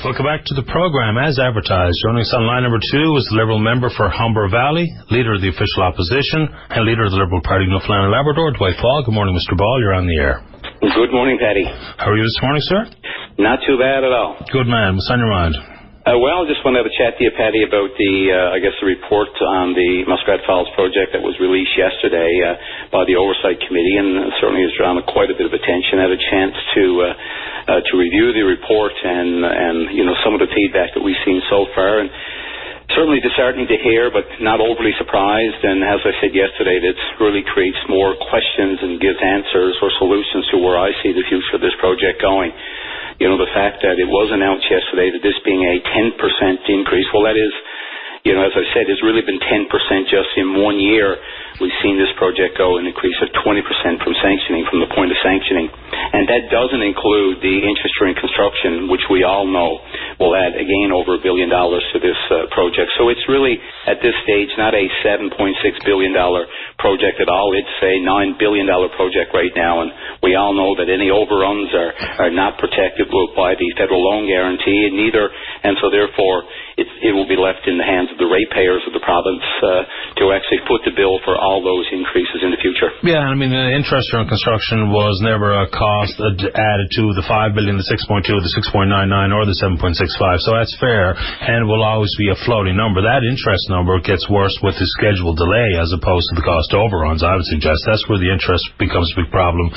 Welcome back to the program. As advertised, joining us on line number 2 is the Liberal member for Humber Valley, leader of the official opposition, and leader of the Liberal Party Newfoundland and Labrador, Dwight. Good morning, Mr. Ball. You're on the air. Good morning, Paddy. How are you this morning, sir? Not too bad at all. Good man. What's on your mind? Well, just want to have a chat to you, Paddy, about the report on the Muskrat Falls project that was released yesterday by the Oversight Committee, and certainly has drawn quite a bit of attention. I had a chance to review the report and some of the feedback that we've seen so far, and certainly disheartening to hear, but not overly surprised. And as I said yesterday, that really creates more questions and gives answers or solutions to where I see the future of this project going. You know, the fact that it was announced yesterday that this being a 10% increase, well, that is, as I said, it's really been 10% just in 1 year. We've seen this project go an increase of 20% from the point of sanctioning. And that doesn't include the interest during construction, which we all know will add, again, over $1 billion to this project. So it's really, at this stage, not a $7.6 billion project at all. It's a $9 billion project right now. And we all know that any overruns are not protected by the federal loan guarantee, and so therefore it will be left in the hands of the ratepayers of the province to actually foot the bill for all those increases in the future. Yeah, I mean, the interest during construction was never a cost added to the $5 billion, the 6.2, the 6.99, or the 7.65. So that's fair, and it will always be a floating number. That interest number gets worse with the scheduled delay as opposed to the cost overruns, I would suggest. That's where the interest becomes a big problem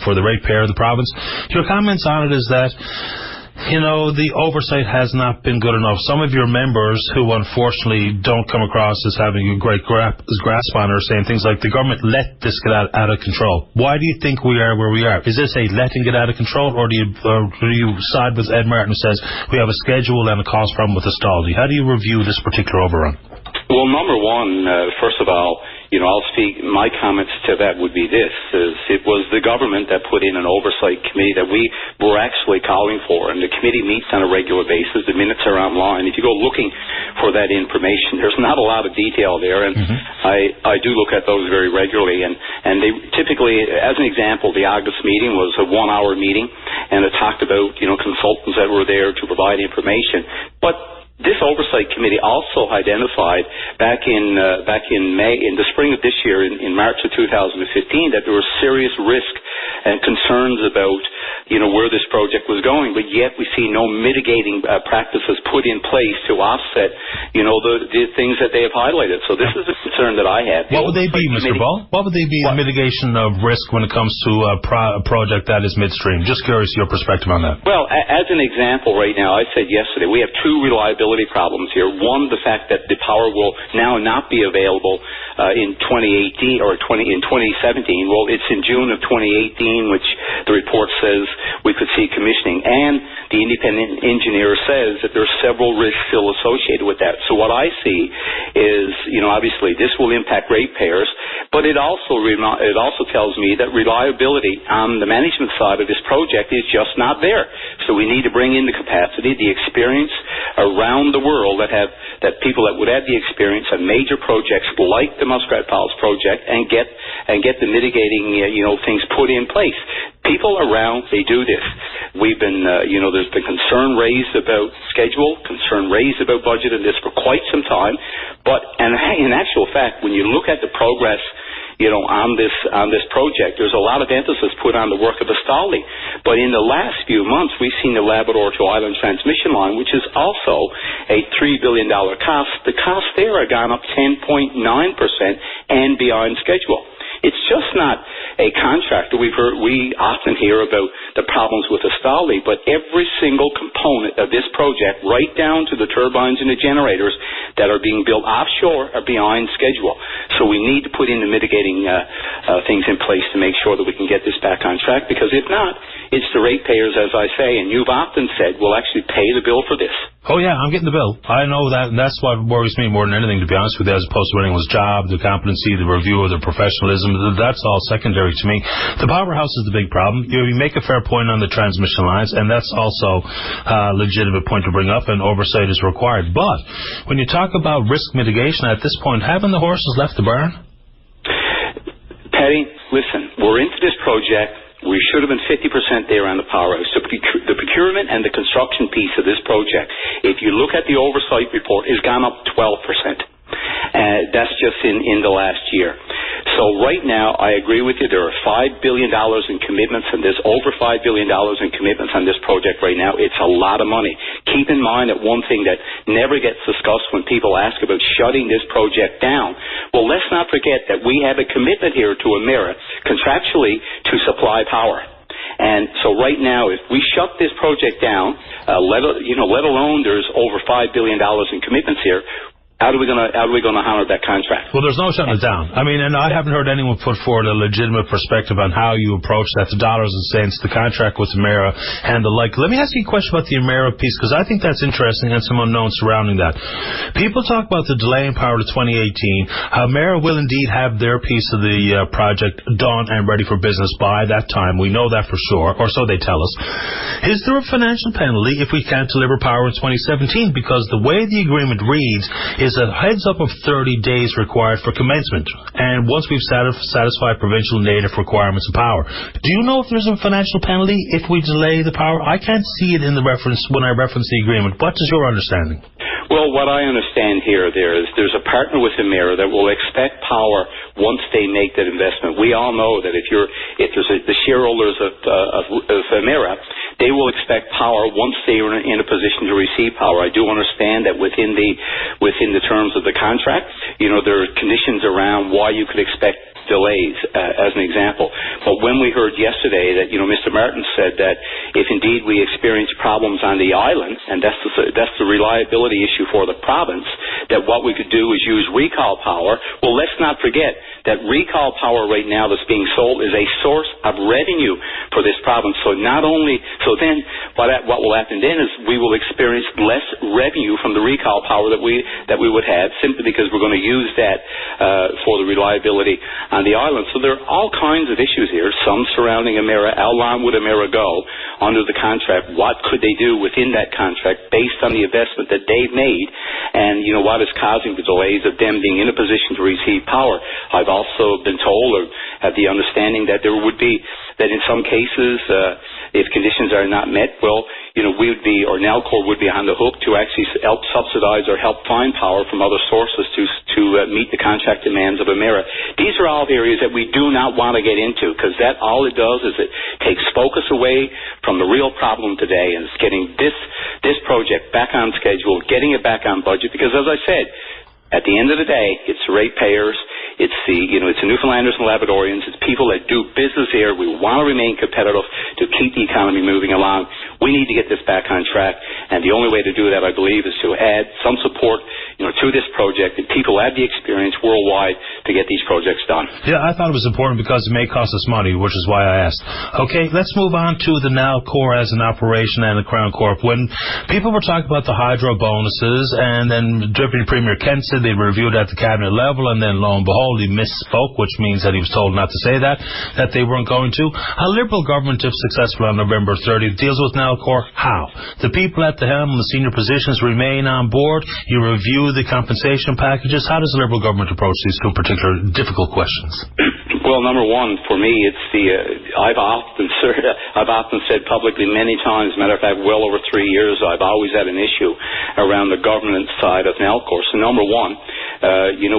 for the ratepayer of the province. Your comments on it is that the oversight has not been good enough. Some of your members who unfortunately don't come across as having a great grasp on it are saying things like the government let this get out of control. Why do you think we are where we are? Is this a letting get out of control, or do you side with Ed Martin who says we have a schedule and a cost problem with the stalling? How do you review this particular overrun? Well, number one, first of all, I'll speak, my comments to that would be this, is it was the government that put in an oversight committee that we were actually calling for, and the committee meets on a regular basis. The minutes are online. If you go looking for that information, there's not a lot of detail there, and I do look at those very regularly, and they typically, as an example, the August meeting was a 1-hour meeting, and it talked about, consultants that were there to provide information. But this oversight committee also identified back in May, in the spring of this year, in March of 2015, that there was serious risk and concerns about where this project was going, but yet we see no mitigating practices put in place to offset the things that they have highlighted. So this is a concern that I have. What would they be, Mr. Ball? What would they be in mitigation of risk when it comes to a project that is midstream? Just curious your perspective on that. Well, as an example right now, I said yesterday, we have two reliability problems here. One, the fact that the power will now not be available in 2018 or in 2017. Well, it's in June of 2018, which the report says we could see commissioning, and the independent engineer says that there are several risks still associated with that. So what I see is, obviously this will impact ratepayers, but it also tells me that reliability on the management side of this project is just not there. So we need to bring in the capacity, the experience around the world that people that would have the experience on major projects like the Muskrat Falls project and get the mitigating things put in place. People around, they do this. We've been, there's been concern raised about schedule, concern raised about budget in this for quite some time. But in actual fact, when you look at the progress on this project, there's a lot of emphasis put on the work of the stalling. But in the last few months, we've seen the Labrador to Island transmission line, which is also a $3 billion cost. The costs there have gone up 10.9% and beyond schedule. It's just not a contractor. We often hear about the problems with the stalling, but every single component of this project, right down to the turbines and the generators that are being built offshore, are behind schedule. So we need to put in the mitigating things in place to make sure that we can get this back on track, because if not, it's the ratepayers, as I say, and you've often said, will actually pay the bill for this. Oh, yeah, I'm getting the bill. I know that, and that's what worries me more than anything, to be honest with you, as opposed to anyone's job, the competency, the review of their professionalism. That's all secondary to me. The powerhouse is the big problem. You make a fair point on the transmission lines, and that's also a legitimate point to bring up, and oversight is required. But when you talk about risk mitigation at this point, haven't the horses left the barn? Paddy, listen, we're into this project. We should have been 50% there on the powerhouse. So the procurement and the construction piece of this project, if you look at the oversight report, has gone up 12%. That's just in the last year. So right now, I agree with you. There are $5 billion in commitments, and there's over $5 billion in commitments on this project right now. It's a lot of money. Keep in mind that one thing that never gets discussed when people ask about shutting this project down. Well, let's not forget that we have a commitment here to Emera contractually to supply power. And so right now, if we shut this project down, let alone there's over $5 billion in commitments here, how are we going to honor that contract? Well, there's no shutting it down. I mean, and I haven't heard anyone put forward a legitimate perspective on how you approach that, the dollars and cents, the contract with Emera, and the like. Let me ask you a question about the Emera piece, because I think that's interesting and some unknowns surrounding that. People talk about the delay in power to 2018. Emera will indeed have their piece of the project done and ready for business by that time. We know that for sure, or so they tell us. Is there a financial penalty if we can't deliver power in 2017? Because the way the agreement reads is a heads-up of 30 days required for commencement, and once we've satisfied provincial and native requirements of power. Do you know if there's a financial penalty if we delay the power? I can't see it in the reference when I reference the agreement. What is your understanding? Well, what I understand here, there's a partner with Emera that will expect power once they make that investment. We all know that if there's the shareholders of Emera, they will expect power once they are in a position to receive power. I do understand that within the terms of the contract, there are conditions around why you could expect delays, as an example. But when we heard yesterday that, Mr. Martin said that if indeed we experience problems on the island, and that's the reliability issue for the province, that what we could do is use recall power. Well, let's not forget that recall power right now that's being sold is a source of revenue for this province. So then what will happen then is we will experience less revenue from the recall power that we would have, simply because we're going to use that for the reliability on the island. So there are all kinds of issues here, some surrounding Emera. How long would Emera go under the contract? What could they do within that contract based on the investment that they've made? And, what is causing the delays of them being in a position to receive power? I've also been told or have the understanding that there would be, that in some cases, if conditions are not met, well, we would be, or Nalcor would be on the hook to actually help subsidize or help find power from other sources to meet the contract demands of Emera. These are all areas that we do not want to get into, because that all it does is it takes focus away from the real problem today, and it's getting this project back on schedule, getting it back on budget, because as I said, at the end of the day, it's ratepayers, it's the Newfoundlanders and Labradorians, it's people that do business here. We want to remain competitive to keep the economy moving along. We need to get this back on track, and the only way to do that, I believe, is to add some support, to this project, and people have the experience worldwide to get these projects done. Yeah, I thought it was important because it may cost us money, which is why I asked. Okay, let's move on to the Nalcor as an operation and the Crown Corp. When people were talking about the hydro bonuses, and then Deputy Premier Kent said they reviewed at the cabinet level, and then lo and behold, he misspoke, which means that he was told not to say that they weren't going to. A Liberal government, if successful on November 30th, deals with Nalcor. How? The people at the helm and the senior positions remain on board. You review the compensation packages. How does the Liberal government approach these two particular difficult questions? Well, number one, for me, it's I've often said publicly many times, matter of fact, well over 3 years, I've always had an issue around the governance side of Nalcor. So number one,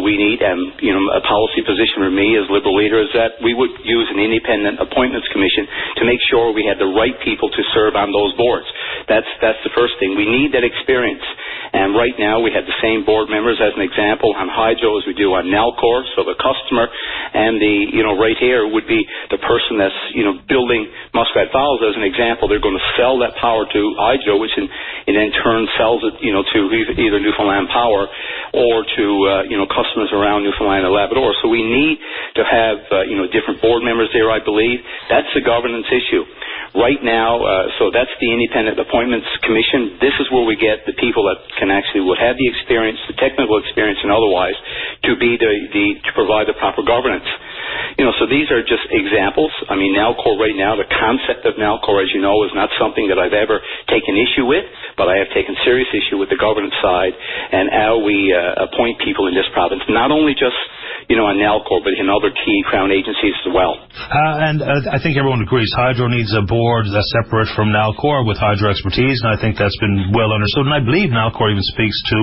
we need, a policy position for me as Liberal leader is that we would use an independent appointments commission to make sure we had the right people to serve on those boards. That's the first thing. We need that experience. And right now we have the same board members, as an example, on hydro as we do on Nalcor. So the customer and right here would be the person that's, building Muskrat Falls, as an example. They're going to sell that power to hydro, which in turn sells it, to either Newfoundland Power or to, customers around Newfoundland and Labrador. So we need to have, different board members there, I believe. That's a governance issue. Right now, so that's the Independent Appointments Commission. This is where we get the people that can and actually would have the experience, the technical experience and otherwise, to provide the proper governance. So these are just examples. I mean, Nalcor right now, the concept of Nalcor, as you know, is not something that I've ever taken issue with, but I have taken serious issue with the governance side and how we appoint people in this province, not only just on Nalcor, but in other key Crown agencies as well. And I think everyone agrees Hydro needs a board that's separate from Nalcor with Hydro expertise, and I think that's been well understood, and I believe Nalcor even speaks to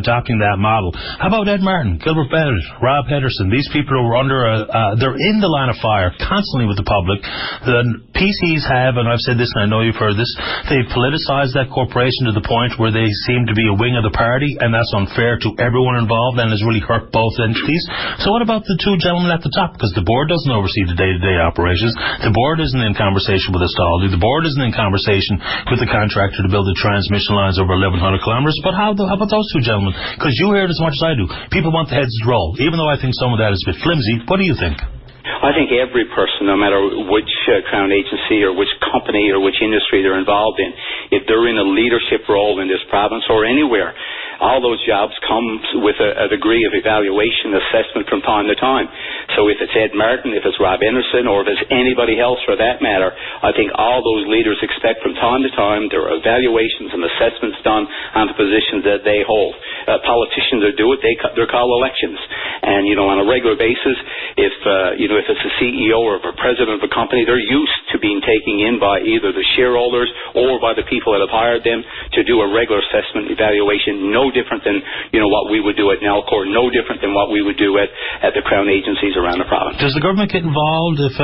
adopting that model. How about Ed Martin, Gilbert Bennett, Rob Henderson? These people are they're in the line of fire constantly with the public. The PCs have, and I've said this and I know you've heard this, they've politicized that corporation to the point where they seem to be a wing of the party, and that's unfair to everyone involved and has really hurt both entities. So what about the two gentlemen at the top? Because the board doesn't oversee the day-to-day operations. The board isn't in conversation with Estaldi. The board isn't in conversation with the contractor to build the transmission lines over 1,100 kilometres. But how about those two gentlemen? Because you hear it as much as I do. People want the heads to roll. Even though I think some of that is a bit flimsy, what do you think? I think every person, no matter which Crown agency or which company or which industry they're involved in, if they're in a leadership role in this province or anywhere, all those jobs come with a degree of evaluation, assessment from time to time. So if it's Ed Martin, if it's Rob Henderson, or if it's anybody else for that matter, I think all those leaders expect from time to time there are evaluations and assessments done on the positions that they hold. Politicians that do it, they're called elections. And, on a regular basis, if it's a CEO or if a president of a company, they're used to being taken in by either the shareholders or by the people that have hired them to do a regular assessment evaluation, no different than, what we would do at Nalcor, no different than what we would do at the Crown agencies around the province. Does the government get involved if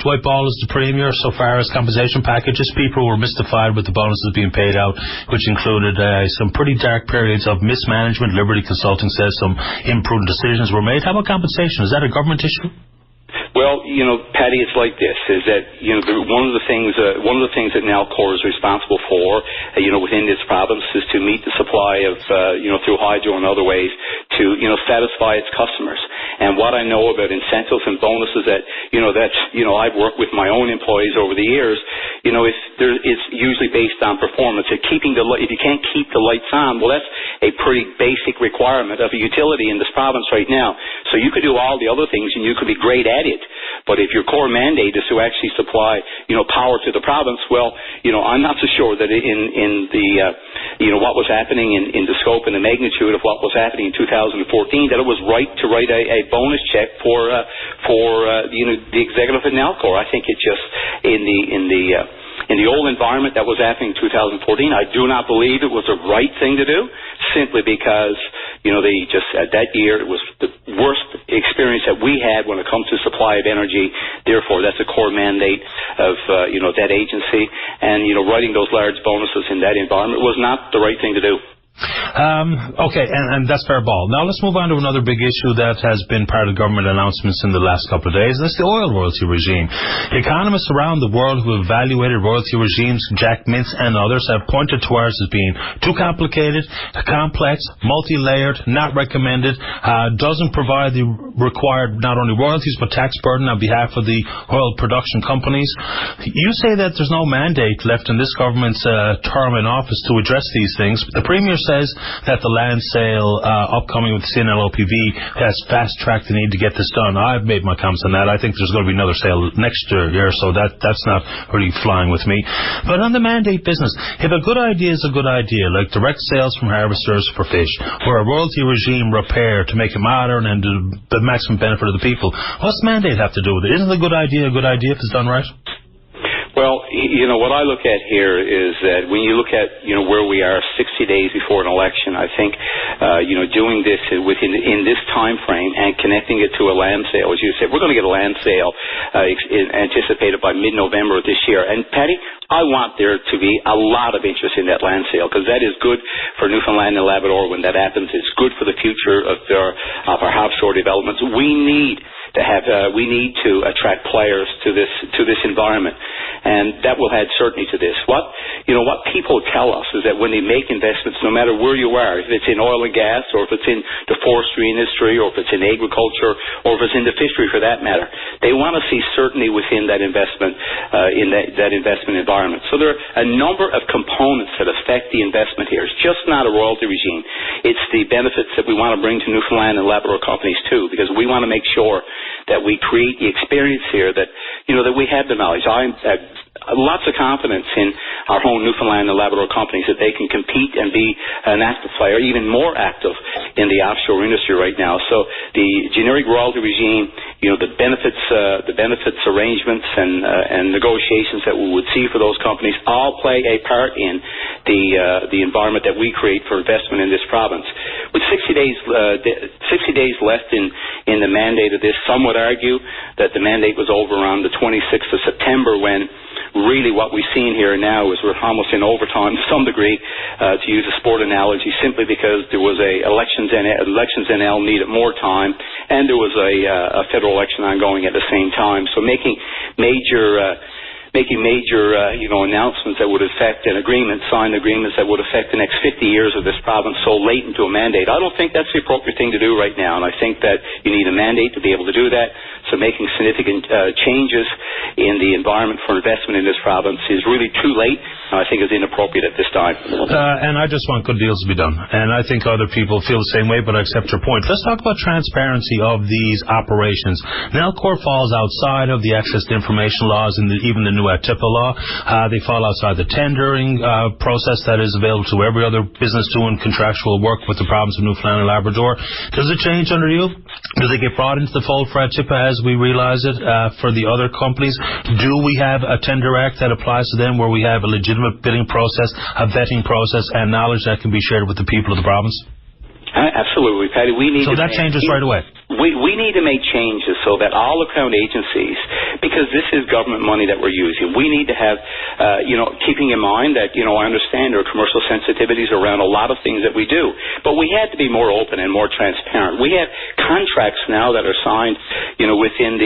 Dwight Ball is the Premier so far as compensation packages? People were mystified with the bonuses being paid out, which included some pretty dark periods of mismanagement. Liberty Consulting says some imprudent decisions were made. How about compensation? Is that a government issue? Well, Paddy, it's like this, is that, one of the things that Nalcor is responsible for, within this province is to meet the supply of, through hydro and other ways to, satisfy its customers. And what I know about incentives and bonuses I've worked with my own employees over the years, it's usually based on performance. If you can't keep the lights on, well, that's a pretty basic requirement of a utility in this province right now. So you could do all the other things and you could be great at it. But if your core mandate is to actually supply, power to the province, well, I'm not so sure that in the, what was happening in the scope and the magnitude of what was happening in 2014, that it was right to write a bonus check for the executive at Nalcor. I think it just in the old environment that was happening in 2014, I do not believe it was the right thing to do, simply because, they just, at that year, it was the worst experience that we had when it comes to supply of energy. Therefore, that's a core mandate of, that agency. And, writing those large bonuses in that environment was not the right thing to do. Okay, and that's fair ball. Now let's move on to another big issue that has been part of government announcements in the last couple of days, and that's the oil royalty regime. Economists around the world who have evaluated royalty regimes, Jack Mintz and others, have pointed to ours as being too complicated, complex, multi-layered, not recommended, doesn't provide the required not only royalties but tax burden on behalf of the oil production companies. You say that there's no mandate left in this government's term in office to address these things. The Premier says that the land sale upcoming with CNLOPV has fast-tracked the need to get this done. I've made my comments on that. I think there's going to be another sale next year, so that's not really flying with me. But on the mandate business, if a good idea is a good idea, like direct sales from harvesters for fish, or a royalty regime repair to make it modern and to the maximum benefit of the people, what's mandate have to do with it? Isn't a good idea if it's done right? Well, what I look at here is that when you look at, where we are 60 days before an election, I think, doing this in this time frame and connecting it to a land sale, as you said, we're going to get a land sale anticipated by mid-November of this year. And, Patty, I want there to be a lot of interest in that land sale, because that is good for Newfoundland and Labrador when that happens. It's good for the future of our offshore developments. We need we need to attract players to this environment, and that will add certainty to this. What people tell us is that when they make investments, no matter where you are, if it's in oil and gas, or if it's in the forestry industry, or if it's in agriculture, or if it's in the fishery for that matter, they want to see certainty within that investment, in that investment environment. So there are a number of components that affect the investment here. It's just not a royalty regime. It's the benefits that we want to bring to Newfoundland and Labrador companies too, because we want to make sure that we create the experience here that we have the knowledge. I'm lots of confidence in our own Newfoundland and Labrador companies that they can compete and be an active player, even more active in the offshore industry right now. So the generic royalty regime, the benefits arrangements and negotiations that we would see for those companies all play a part in the environment that we create for investment in this province. With 60 days left in the mandate of this, some would argue that the mandate was over around the 26th of September, when really what we've seen here now is we're almost in overtime to some degree, to use a sport analogy, simply because there was elections NL needed more time, and there was a federal election ongoing at the same time. So making major announcements that would affect signed agreements that would affect the next 50 years of this province so late into a mandate, I don't think that's the appropriate thing to do right now, and I think that you need a mandate to be able to do that. So making significant changes in the environment for investment in this province is really too late, and I think is inappropriate at this time. And I just want good deals to be done, and I think other people feel the same way, but I accept your point. Let's talk about transparency of these operations. Nalcor falls outside of the access to information laws and even the new ATIPA law. They fall outside the tendering process that is available to every other business doing contractual work with the province of Newfoundland and Labrador. Does it change under you? Do they get brought into the fold for ATIPA as we realize it for the other companies? Do we have a tender act that applies to them where we have a legitimate bidding process, a vetting process, and knowledge that can be shared with the people of the province? Absolutely, Patty. So that changes right away. We need to make changes so that all the Crown agencies, because this is government money that we're using, we need to have, keeping in mind that, I understand there are commercial sensitivities around a lot of things that we do, but we have to be more open and more transparent. We have contracts now that are signed, within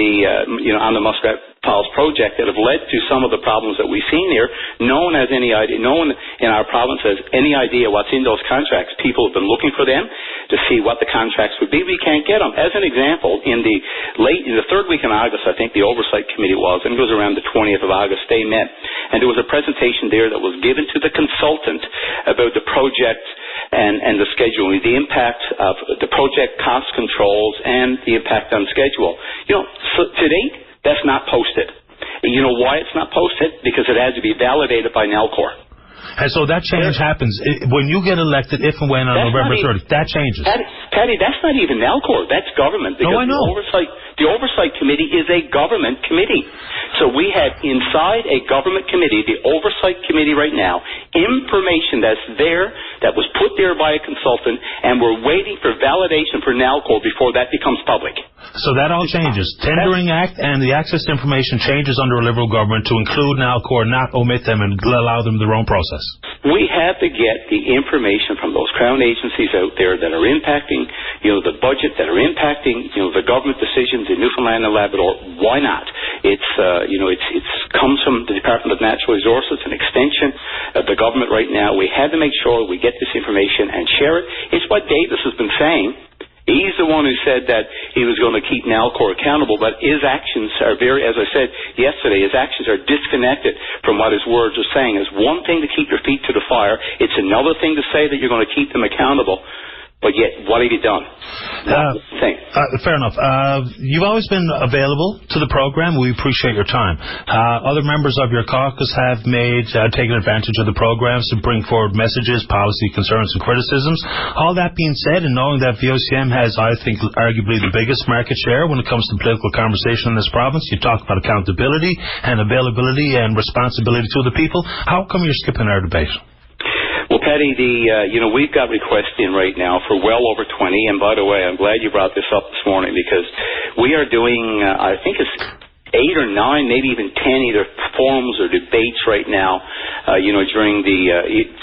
on the Muskrat Falls project that have led to some of the problems that we've seen here. No one in our province has any idea what's in those contracts. People have been looking for them to see what the contracts would be. We can't get them. As an example, in the third week in August, I think the Oversight Committee was, and it was around the 20th of August, they met, and there was a presentation there that was given to the consultant about the project and the scheduling, the impact of the project cost controls and the impact on schedule. So to date, that's not posted. You know why it's not posted? Because it has to be validated by Nalcor. And so that change happens when you get elected, if and when on November 30th. That changes. Patty, that's not even Nalcor. That's government. No, I know. The Oversight Committee is a government committee. So we have inside a government committee, the Oversight Committee right now, information that's there, that was put there by a consultant, and we're waiting for validation for Nalcor before that becomes public. So that all changes. Tendering Act and the access to information changes under a Liberal government to include Nalcor, not omit them and allow them their own process. We have to get the information from those Crown agencies out there that are impacting, the budget, that are impacting, the government decisions in Newfoundland and Labrador. Why not? It comes from the Department of Natural Resources, an extension of the government right now. We have to make sure we get this information and share it. It's what Davis has been saying. He's the one who said that he was going to keep Nalcor accountable, but his actions are as I said yesterday, his actions are disconnected from what his words are saying. It's one thing to keep your feet to the fire. It's another thing to say that you're going to keep them accountable. But yet, what have you done? Fair enough. You've always been available to the program. We appreciate your time. Other members of your caucus have taken advantage of the programs to bring forward messages, policy concerns, and criticisms. All that being said, and knowing that VOCm has, I think, arguably the biggest market share when it comes to political conversation in this province, you talk about accountability and availability and responsibility to the people. How come you're skipping our debate? Well, Patty, we've got requests in right now for well over 20. And by the way, I'm glad you brought this up this morning because we are doing, I think it's 8 or 9, maybe even 10 either forums or debates right now, during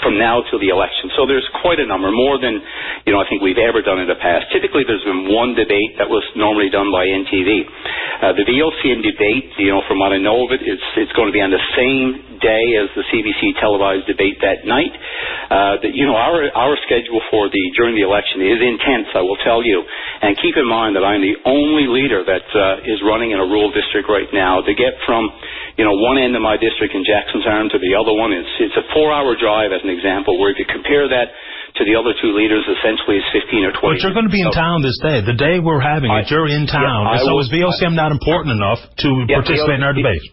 from now till the election. So there's quite a number, more than, I think we've ever done in the past. Typically there's been one debate that was normally done by NTV. The VOCm debate, from what I know of it, it's going to be on the same day as the CBC televised debate that night. Our schedule for during the election is intense, I will tell you. And keep in mind that I'm the only leader that is running in a rural district right now. To get from one end of my district in Jackson's Arm to the other one, it's a 4-hour drive, as an example, where if you compare that to the other two leaders, essentially it's 15 or 20. But you're going to be in town this day. The day we're having it, you're in town. So is VOCm not important enough to participate in our debate?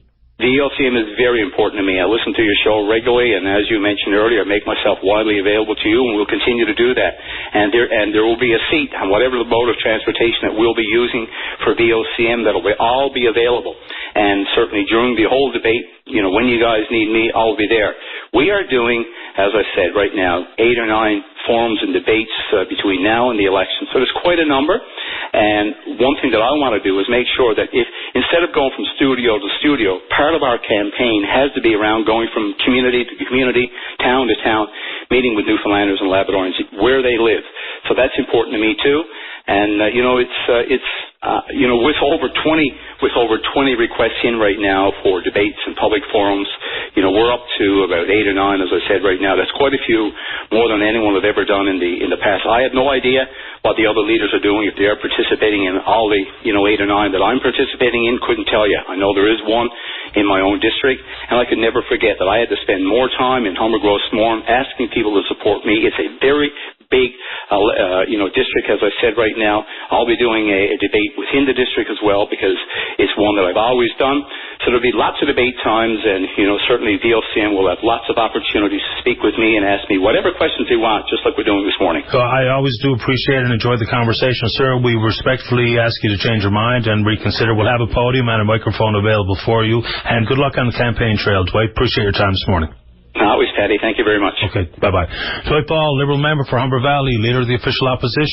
VOCm is very important to me. I listen to your show regularly, and as you mentioned earlier, I make myself widely available to you, and we'll continue to do that. And there will be a seat on whatever the mode of transportation that we'll be using for VOCm that'll all be available. And certainly during the whole debate, when you guys need me, I'll be there. We are doing, as I said, right now, 8 or 9 forums and debates between now and the election. So there's quite a number. And one thing that I want to do is make sure that instead of going from studio to studio, part of our campaign has to be around going from community to community, town to town, meeting with Newfoundlanders and Labradorians where they live. So that's important to me too. And with over 20 requests in right now for debates and public forums, we're up to about 8 or 9, as I said right now. That's quite a few, more than anyone have ever done in the past. I have no idea what the other leaders are doing, if they are participating in all the 8 or 9 that I'm participating in. Couldn't tell you. I know there is one in my own district, and I could never forget that I had to spend more time in Humber-Gross-Moran asking people to support me. It's a very big district, as I said right now. I'll be doing a debate within the district as well, because it's one that I've always done. So there'll be lots of debate times, and certainly VOCm will have lots of opportunities to speak with me and ask me whatever questions they want, just like we're doing this morning. So I always do appreciate and enjoy the conversation, sir. We respectfully ask you to change your mind and reconsider. We'll have a podium and a microphone available for you, and good luck on the campaign trail, Dwight. Appreciate your time this morning. Always, Paddy. Thank you very much. Okay, bye-bye. Dwight Ball, Liberal member for Humber Valley, leader of the official opposition.